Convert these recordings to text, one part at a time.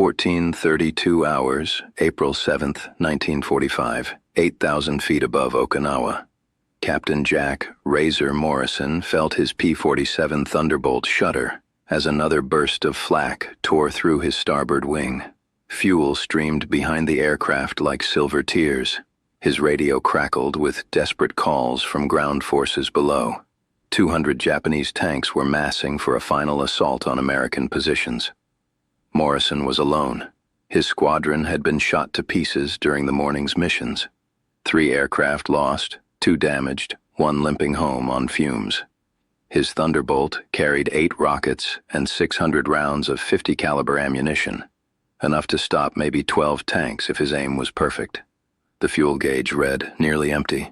14:32 hours, April 7th, 1945, 8,000 feet above Okinawa. Captain Jack "Razor" Morrison felt his P-47 Thunderbolt shudder as another burst of flak tore through his starboard wing. Fuel streamed behind the aircraft like silver tears. His radio crackled with desperate calls from ground forces below. 200 Japanese tanks were massing for a final assault on American positions. Morrison was alone. His squadron had been shot to pieces during the morning's missions. 3 aircraft lost, 2 damaged, 1 limping home on fumes. His Thunderbolt carried 8 rockets and 600 rounds of .50 caliber ammunition, enough to stop maybe 12 tanks if his aim was perfect. The fuel gauge read nearly empty.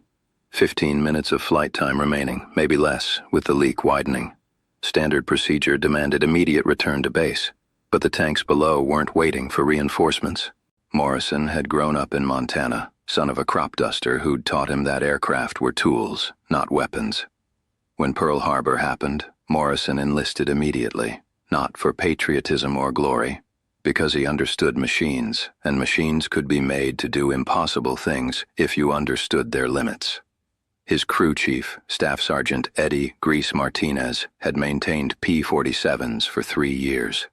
15 minutes of flight time remaining, maybe less, with the leak widening. Standard procedure demanded immediate return to base, but the tanks below weren't waiting for reinforcements. Morrison had grown up in Montana, son of a crop duster who'd taught him that aircraft were tools, not weapons. When Pearl Harbor happened, Morrison enlisted immediately, not for patriotism or glory, because he understood machines, and machines could be made to do impossible things if you understood their limits. His crew chief, Staff Sergeant Eddie "Grease" Martinez, had maintained P-47s for 3 years.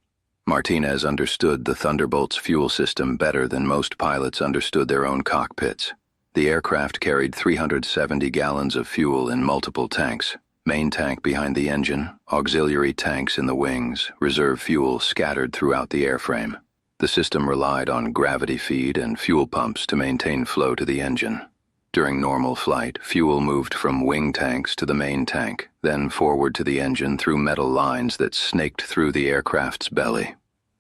Martinez understood the Thunderbolt's fuel system better than most pilots understood their own cockpits. The aircraft carried 370 gallons of fuel in multiple tanks. Main tank behind the engine, auxiliary tanks in the wings, reserve fuel scattered throughout the airframe. The system relied on gravity feed and fuel pumps to maintain flow to the engine. During normal flight, fuel moved from wing tanks to the main tank, then forward to the engine through metal lines that snaked through the aircraft's belly.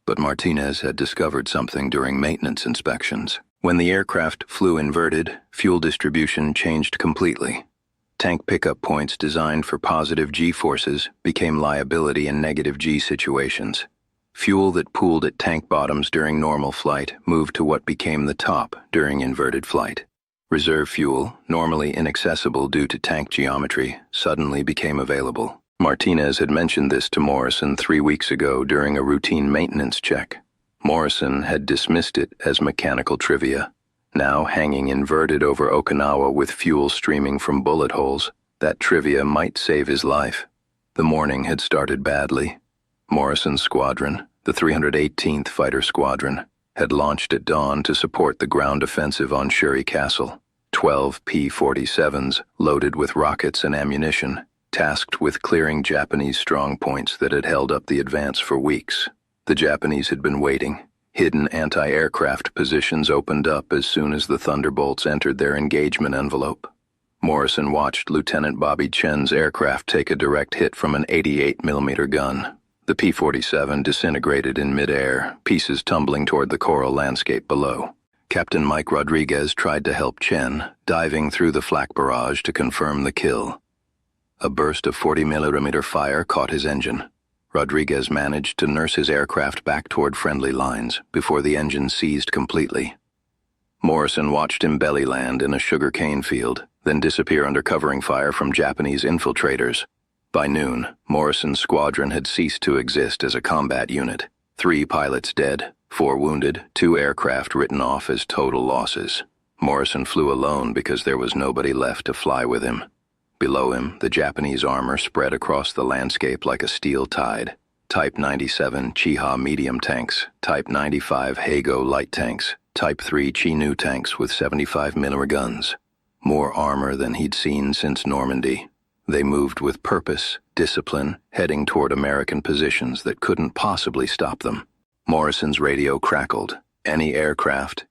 But Martinez had discovered something during maintenance inspections. When the aircraft flew inverted, fuel distribution changed completely. Tank pickup points designed for positive G forces became liability in negative G situations. Fuel that pooled at tank bottoms during normal flight moved to what became the top during inverted flight. Reserve fuel, normally inaccessible due to tank geometry, suddenly became available. Martinez had mentioned this to Morrison 3 weeks ago during a routine maintenance check. Morrison had dismissed it as mechanical trivia. Now hanging inverted over Okinawa with fuel streaming from bullet holes, that trivia might save his life. The morning had started badly. Morrison's squadron, the 318th Fighter Squadron, had launched at dawn to support the ground offensive on Shuri Castle. 12 P-47s, loaded with rockets and ammunition, tasked with clearing Japanese strongpoints that had held up the advance for weeks. The Japanese had been waiting. Hidden anti-aircraft positions opened up as soon as the Thunderbolts entered their engagement envelope. Morrison watched Lieutenant Bobby Chen's aircraft take a direct hit from an 88mm gun. The P-47 disintegrated in midair, pieces tumbling toward the coral landscape below. Captain Mike Rodriguez tried to help Chen, diving through the flak barrage to confirm the kill. A burst of 40mm fire caught his engine. Rodriguez managed to nurse his aircraft back toward friendly lines before the engine seized completely. Morrison watched him belly land in a sugarcane field, then disappear under covering fire from Japanese infiltrators. By noon, Morrison's squadron had ceased to exist as a combat unit. 3 pilots dead, 4 wounded, 2 aircraft written off as total losses. Morrison flew alone because there was nobody left to fly with him. Below him, the Japanese armor spread across the landscape like a steel tide. Type 97 Chiha medium tanks, Type 95 Hago light tanks, Type 3 Chinu tanks with 75mm guns. More armor than he'd seen since Normandy. They moved with purpose, discipline, heading toward American positions that couldn't possibly stop them. Morrison's radio crackled. Any aircraft,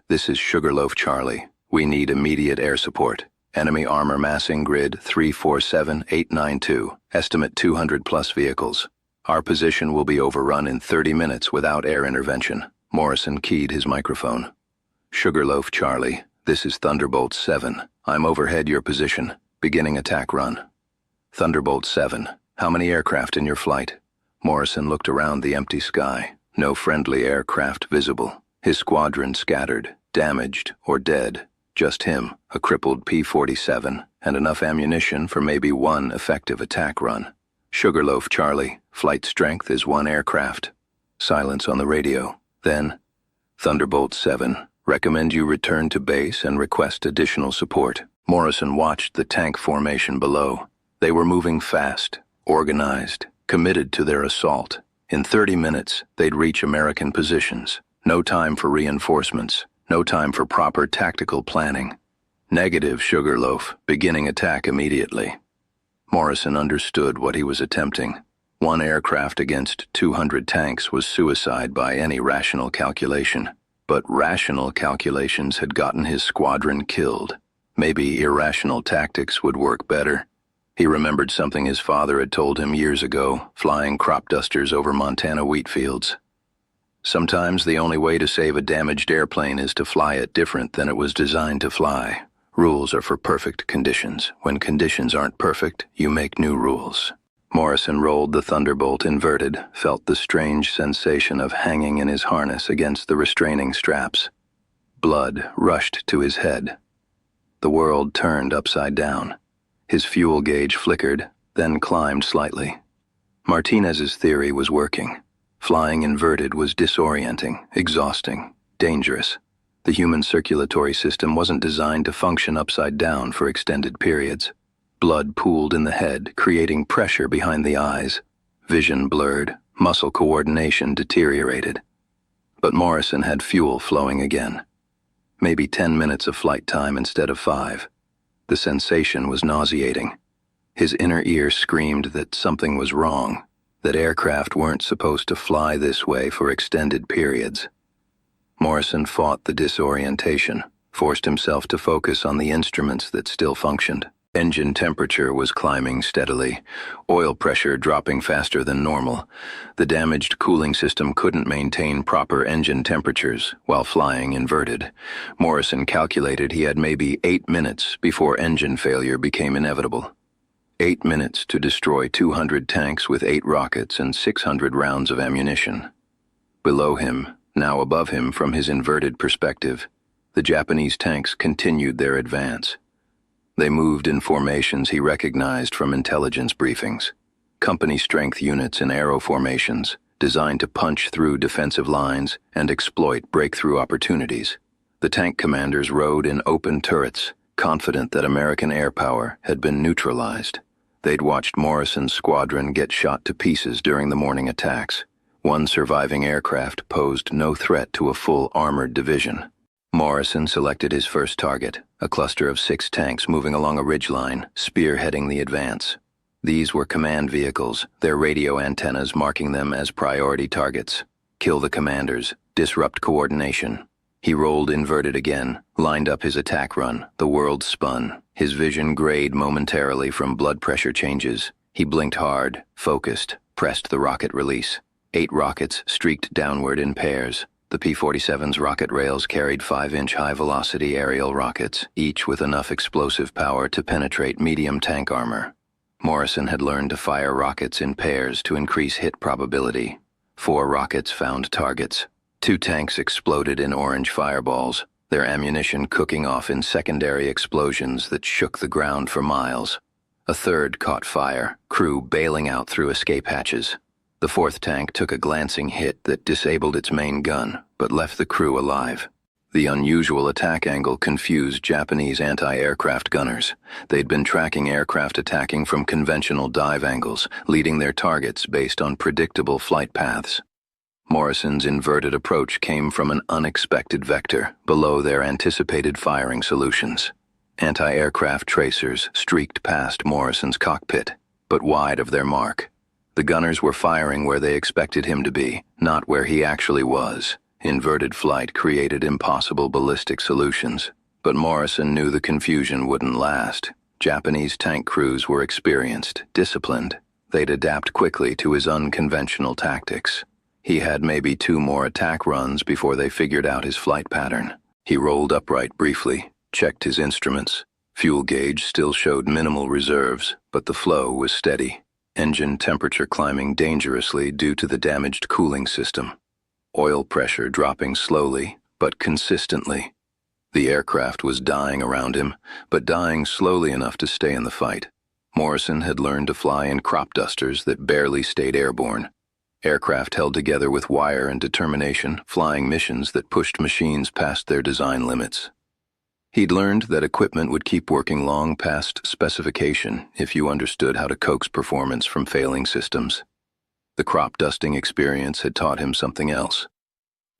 this is Sugarloaf Charlie. We need immediate air support. Enemy armor massing grid 347892, estimate 200+ vehicles. Our position will be overrun in 30 minutes without air intervention. Morrison keyed his microphone. Sugarloaf Charlie, this is Thunderbolt 7. I'm overhead your position. Beginning attack run. Thunderbolt 7, how many aircraft in your flight? Morrison looked around the empty sky. No friendly aircraft visible. His squadron scattered, damaged, or dead. Just him, a crippled P-47, and enough ammunition for maybe 1 effective attack run. Sugarloaf Charlie, flight strength is 1 aircraft. Silence on the radio. Then, Thunderbolt 7. Recommend you return to base and request additional support. Morrison watched the tank formation below. They were moving fast, organized, committed to their assault. In 30 minutes, they'd reach American positions. No time for reinforcements. No time for proper tactical planning. Negative, Sugarloaf. Beginning attack immediately. Morrison understood what he was attempting. One aircraft against 200 tanks was suicide by any rational calculation. But rational calculations had gotten his squadron killed. Maybe irrational tactics would work better. He remembered something his father had told him years ago, flying crop dusters over Montana wheat fields. Sometimes the only way to save a damaged airplane is to fly it different than it was designed to fly. Rules are for perfect conditions. When conditions aren't perfect, you make new rules. Morrison rolled the Thunderbolt inverted, felt the strange sensation of hanging in his harness against the restraining straps. Blood rushed to his head. The world turned upside down. His fuel gauge flickered, then climbed slightly. Martinez's theory was working. Flying inverted was disorienting, exhausting, dangerous. The human circulatory system wasn't designed to function upside down for extended periods. Blood pooled in the head, creating pressure behind the eyes. Vision blurred, muscle coordination deteriorated. But Morrison had fuel flowing again. Maybe 10 minutes of flight time instead of 5. The sensation was nauseating. His inner ear screamed that something was wrong, that aircraft weren't supposed to fly this way for extended periods. Morrison fought the disorientation, forced himself to focus on the instruments that still functioned. Engine temperature was climbing steadily, oil pressure dropping faster than normal. The damaged cooling system couldn't maintain proper engine temperatures while flying inverted. Morrison calculated he had maybe 8 minutes before engine failure became inevitable. 8 minutes to destroy 200 tanks with 8 rockets and 600 rounds of ammunition. Below him, now above him from his inverted perspective, the Japanese tanks continued their advance. They moved in formations he recognized from intelligence briefings. Company strength units in arrow formations, designed to punch through defensive lines and exploit breakthrough opportunities. The tank commanders rode in open turrets, confident that American air power had been neutralized. They'd watched Morrison's squadron get shot to pieces during the morning attacks. One surviving aircraft posed no threat to a full armored division. Morrison selected his first target, a cluster of 6 tanks moving along a ridgeline, spearheading the advance. These were command vehicles, their radio antennas marking them as priority targets. Kill the commanders, disrupt coordination. He rolled inverted again, lined up his attack run. The world spun. His vision grayed momentarily from blood pressure changes. He blinked hard, focused, pressed the rocket release. 8 rockets streaked downward in pairs. The P-47's rocket rails carried 5-inch high-velocity aerial rockets, each with enough explosive power to penetrate medium tank armor. Morrison had learned to fire rockets in pairs to increase hit probability. 4 rockets found targets. 2 tanks exploded in orange fireballs, their ammunition cooking off in secondary explosions that shook the ground for miles. A third caught fire, crew bailing out through escape hatches. The 4th tank took a glancing hit that disabled its main gun, but left the crew alive. The unusual attack angle confused Japanese anti-aircraft gunners. They'd been tracking aircraft attacking from conventional dive angles, leading their targets based on predictable flight paths. Morrison's inverted approach came from an unexpected vector, below their anticipated firing solutions. Anti-aircraft tracers streaked past Morrison's cockpit, but wide of their mark. The gunners were firing where they expected him to be, not where he actually was. Inverted flight created impossible ballistic solutions, but Morrison knew the confusion wouldn't last. Japanese tank crews were experienced, disciplined. They'd adapt quickly to his unconventional tactics. He had maybe 2 more attack runs before they figured out his flight pattern. He rolled upright briefly, checked his instruments. Fuel gauge still showed minimal reserves, but the flow was steady. Engine temperature climbing dangerously due to the damaged cooling system. Oil pressure dropping slowly, but consistently. The aircraft was dying around him, but dying slowly enough to stay in the fight. Morrison had learned to fly in crop dusters that barely stayed airborne. Aircraft held together with wire and determination, flying missions that pushed machines past their design limits. He'd learned that equipment would keep working long past specification if you understood how to coax performance from failing systems. The crop dusting experience had taught him something else.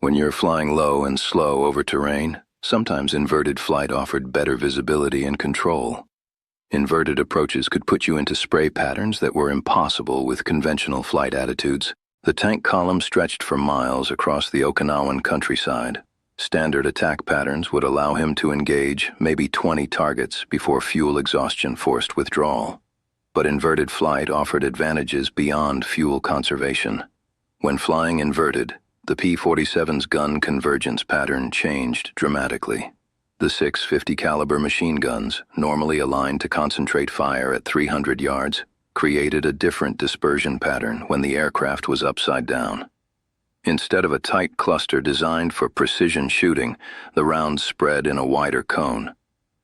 When you're flying low and slow over terrain, sometimes inverted flight offered better visibility and control. Inverted approaches could put you into spray patterns that were impossible with conventional flight attitudes. The tank column stretched for miles across the Okinawan countryside. Standard attack patterns would allow him to engage maybe 20 targets before fuel exhaustion forced withdrawal. But inverted flight offered advantages beyond fuel conservation. When flying inverted, the P-47's gun convergence pattern changed dramatically. The 650 caliber machine guns, normally aligned to concentrate fire at 300 yards, created a different dispersion pattern when the aircraft was upside down. Instead of a tight cluster designed for precision shooting, the rounds spread in a wider cone.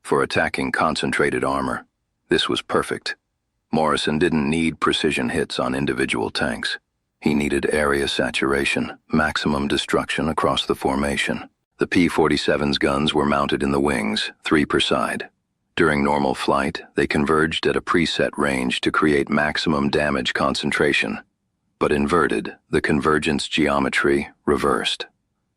For attacking concentrated armor, this was perfect. Morrison didn't need precision hits on individual tanks. He needed area saturation, maximum destruction across the formation. The P-47's guns were mounted in the wings, 3 per side. During normal flight, they converged at a preset range to create maximum damage concentration. But inverted, the convergence geometry reversed.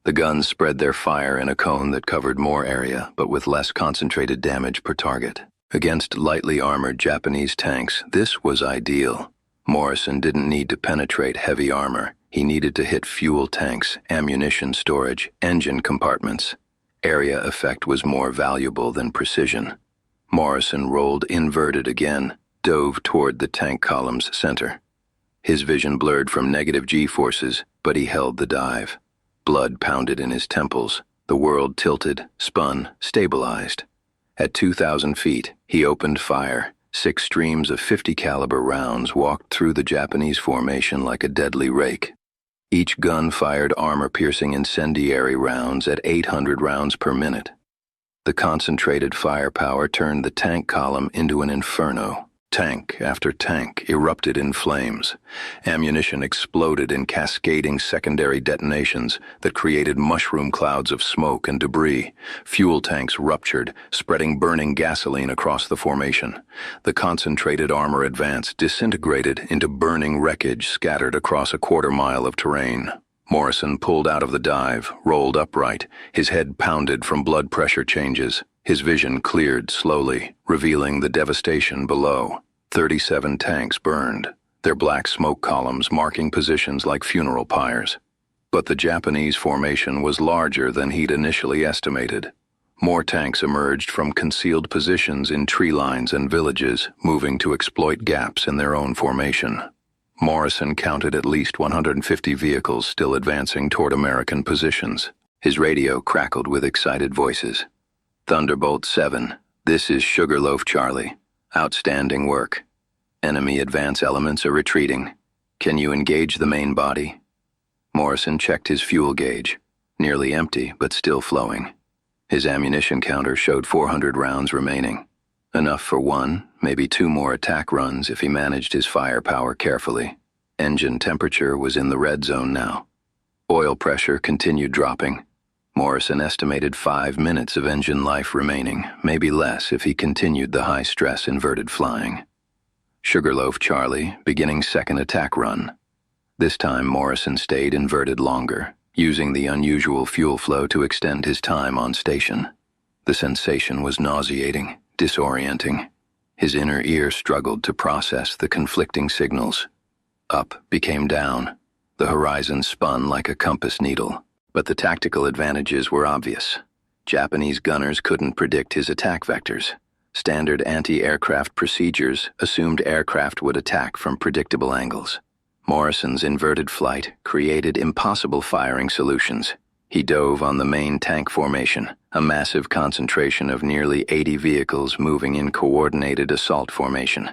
The guns spread their fire in a cone that covered more area, but with less concentrated damage per target. Against lightly armored Japanese tanks, this was ideal. Morrison didn't need to penetrate heavy armor. He needed to hit fuel tanks, ammunition storage, engine compartments. Area effect was more valuable than precision. Morrison rolled inverted again, dove toward the tank column's center. His vision blurred from negative G-forces, but he held the dive. Blood pounded in his temples. The world tilted, spun, stabilized. At 2,000 feet, he opened fire. 6 streams of 50 caliber rounds walked through the Japanese formation like a deadly rake. Each gun fired armor-piercing incendiary rounds at 800 rounds per minute. The concentrated firepower turned the tank column into an inferno. Tank after tank erupted in flames. Ammunition exploded in cascading secondary detonations that created mushroom clouds of smoke and debris. Fuel tanks ruptured, spreading burning gasoline across the formation. The concentrated armor advance disintegrated into burning wreckage scattered across a quarter-mile of terrain. Morrison pulled out of the dive, rolled upright, his head pounded from blood pressure changes. His vision cleared slowly, revealing the devastation below. 37 tanks burned, their black smoke columns marking positions like funeral pyres. But the Japanese formation was larger than he'd initially estimated. More tanks emerged from concealed positions in tree lines and villages, moving to exploit gaps in their own formation. Morrison counted at least 150 vehicles still advancing toward American positions. His radio crackled with excited voices. Thunderbolt 7, this is Sugarloaf Charlie. Outstanding work. Enemy advance elements are retreating. Can you engage the main body? Morrison checked his fuel gauge. Nearly empty, but still flowing. His ammunition counter showed 400 rounds remaining. Enough for 1, maybe 2 more attack runs if he managed his firepower carefully. Engine temperature was in the red zone now. Oil pressure continued dropping. Morrison estimated 5 minutes of engine life remaining, maybe less if he continued the high-stress inverted flying. Sugarloaf Charlie, beginning second attack run. This time Morrison stayed inverted longer, using the unusual fuel flow to extend his time on station. The sensation was nauseating, disorienting. His inner ear struggled to process the conflicting signals. Up became down. The horizon spun like a compass needle. But the tactical advantages were obvious. Japanese gunners couldn't predict his attack vectors. Standard anti-aircraft procedures assumed aircraft would attack from predictable angles. Morrison's inverted flight created impossible firing solutions. He dove on the main tank formation, a massive concentration of nearly 80 vehicles moving in coordinated assault formation.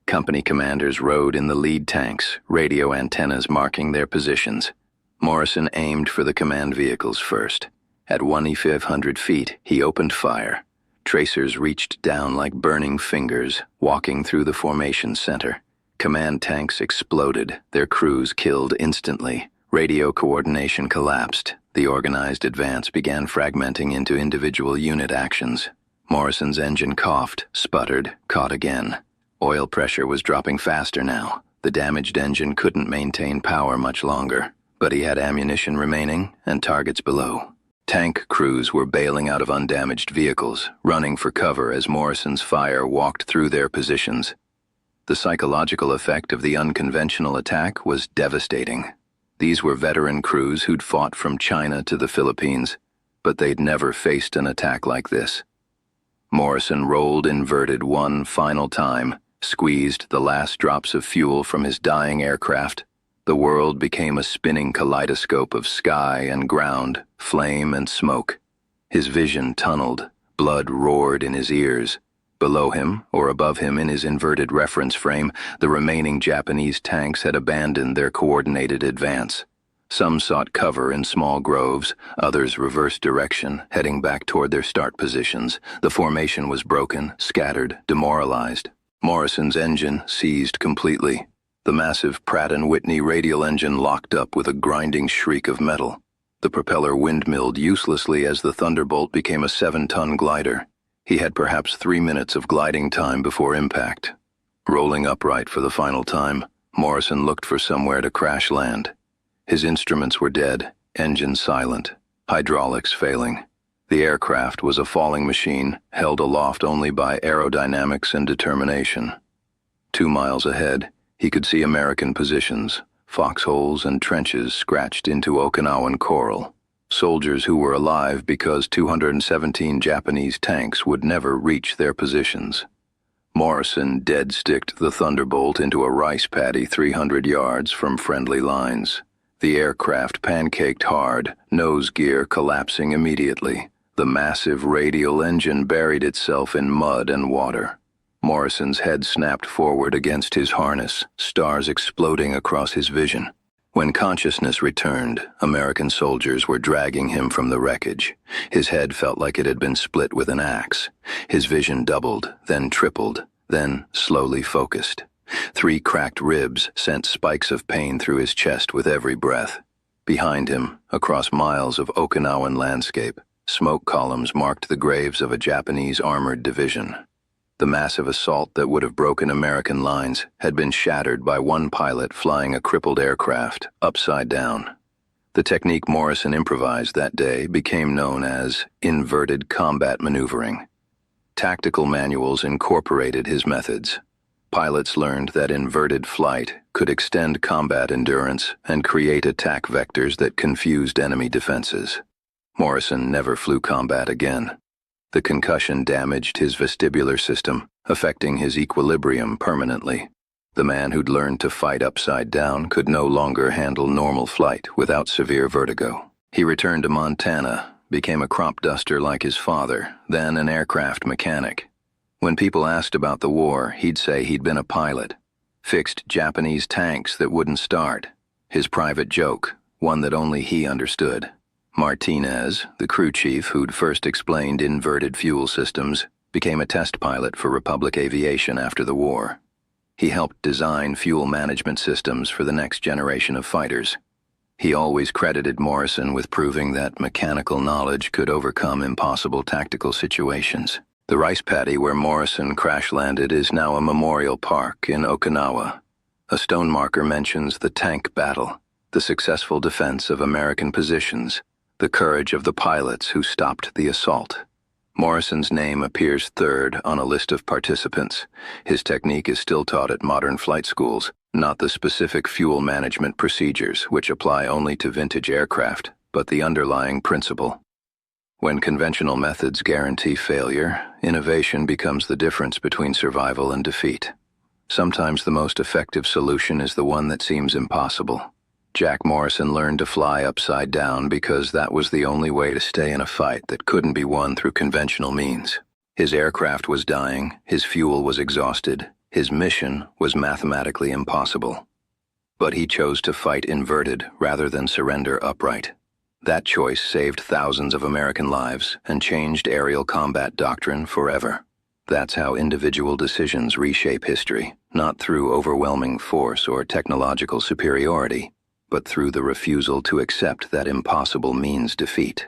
Company commanders rode in the lead tanks, radio antennas marking their positions. Morrison aimed for the command vehicles first. At 1,500 feet, he opened fire. Tracers reached down like burning fingers, walking through the formation center. Command tanks exploded, their crews killed instantly. Radio coordination collapsed. The organized advance began fragmenting into individual unit actions. Morrison's engine coughed, sputtered, caught again. Oil pressure was dropping faster now. The damaged engine couldn't maintain power much longer, but he had ammunition remaining and targets below. Tank crews were bailing out of undamaged vehicles, running for cover as Morrison's fire walked through their positions. The psychological effect of the unconventional attack was devastating. These were veteran crews who'd fought from China to the Philippines, but they'd never faced an attack like this. Morrison rolled inverted one final time, squeezed the last drops of fuel from his dying aircraft. The world became a spinning kaleidoscope of sky and ground, flame and smoke. His vision tunneled, blood roared in his ears. Below him, or above him in his inverted reference frame, the remaining Japanese tanks had abandoned their coordinated advance. Some sought cover in small groves, others reversed direction, heading back toward their start positions. The formation was broken, scattered, demoralized. Morrison's engine seized completely. The massive Pratt & Whitney radial engine locked up with a grinding shriek of metal. The propeller windmilled uselessly as the Thunderbolt became a 7-ton glider. He had perhaps 3 minutes of gliding time before impact. Rolling upright for the final time, Morrison looked for somewhere to crash land. His instruments were dead, engines silent, hydraulics failing. The aircraft was a falling machine, held aloft only by aerodynamics and determination. 2 miles ahead, he could see American positions, foxholes and trenches scratched into Okinawan coral. Soldiers who were alive because 217 Japanese tanks would never reach their positions. Morrison dead-sticked the Thunderbolt into a rice paddy 300 yards from friendly lines. The aircraft pancaked hard, nose gear collapsing immediately. The massive radial engine buried itself in mud and water. Morrison's head snapped forward against his harness, stars exploding across his vision. When consciousness returned, American soldiers were dragging him from the wreckage. His head felt like it had been split with an axe. His vision doubled, then tripled, then slowly focused. 3 cracked ribs sent spikes of pain through his chest with every breath. Behind him, across miles of Okinawan landscape, smoke columns marked the graves of a Japanese armored division. The massive assault that would have broken American lines had been shattered by one pilot flying a crippled aircraft upside down. The technique Morrison improvised that day became known as inverted combat maneuvering. Tactical manuals incorporated his methods. Pilots learned that inverted flight could extend combat endurance and create attack vectors that confused enemy defenses. Morrison never flew combat again. The concussion damaged his vestibular system, affecting his equilibrium permanently. The man who'd learned to fight upside down could no longer handle normal flight without severe vertigo. He returned to Montana, became a crop duster like his father, then an aircraft mechanic. When people asked about the war, he'd say he'd been a pilot. Fixed Japanese tanks that wouldn't start. His private joke, one that only he understood. Martinez, the crew chief who'd first explained inverted fuel systems, became a test pilot for Republic Aviation after the war. He helped design fuel management systems for the next generation of fighters. He always credited Morrison with proving that mechanical knowledge could overcome impossible tactical situations. The rice paddy where Morrison crash-landed is now a memorial park in Okinawa. A stone marker mentions the tank battle, the successful defense of American positions, the courage of the pilots who stopped the assault. Morrison's name appears third on a list of participants. His technique is still taught at modern flight schools, not the specific fuel management procedures which apply only to vintage aircraft, but the underlying principle. When conventional methods guarantee failure, innovation becomes the difference between survival and defeat. Sometimes the most effective solution is the one that seems impossible. Jack Morrison learned to fly upside down because that was the only way to stay in a fight that couldn't be won through conventional means. His aircraft was dying, his fuel was exhausted, his mission was mathematically impossible. But he chose to fight inverted rather than surrender upright. That choice saved thousands of American lives and changed aerial combat doctrine forever. That's how individual decisions reshape history, not through overwhelming force or technological superiority, but through the refusal to accept that impossible means defeat.